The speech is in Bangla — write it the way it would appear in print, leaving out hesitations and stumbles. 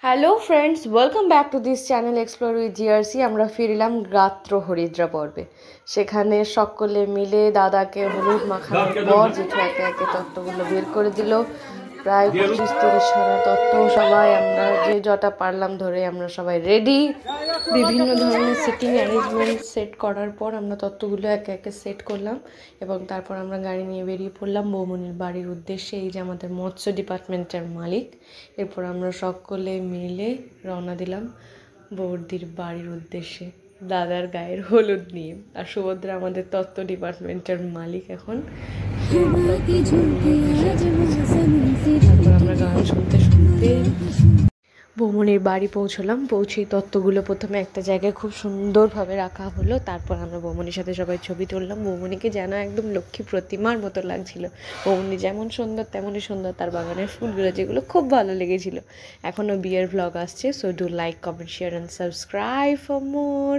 Hello friends, welcome back to this channel explore with GRC. আমরা ফিরলাম রাত্র হরিদ্রা পর্বে। সেখানে সকলে মিলে দাদাকে হলুদ মাখানোর পর জেঠু একে একে তত্ত্বগুলো বের করে দিল। প্রায় 25-30 খানা তত্ত্ব। সবাই আমরা যে যটা পারলাম ধরে আমরা সবাই রেডি। বিভিন্ন ধরনের সিটিং অ্যারেঞ্জমেন্ট সেট করার পর আমরা তত্ত্বগুলো একে একে সেট করলাম এবং তারপর আমরা গাড়ি নিয়ে বেরিয়ে পড়লাম বৌমনির বাড়ির উদ্দেশ্যে। এই যে আমাদের মৎস্য ডিপার্টমেন্টের মালিক। এরপর আমরা সকলে মিলে রওনা দিলাম বৌদির বাড়ির উদ্দেশ্যে দাদার গায়ের হলুদ নিয়ে। আর সুভদ্রা আমাদের তত্ত্ব ডিপার্টমেন্টের মালিক এখন। তারপর আমরা গান শুনতে শুনতে বৌমনির বাড়ি পৌঁছলাম। পৌঁছেই তত্ত্বগুলো প্রথমে একটা জায়গায় খুব সুন্দরভাবে রাখা হলো। তারপর আমরা বৌমনির সাথে সবাই ছবি তুললাম। বৌমনিকে যেন একদম লক্ষ্মী প্রতিমার মতো লাগছিল। বৌমনি যেমন সুন্দর তেমনই সুন্দর তার বাগানের ফুলগুলো, যেগুলো খুব ভালো লেগেছিল। এখনও বিয়ের ভ্লগ আসছে, so do like, comment, share and subscribe for more.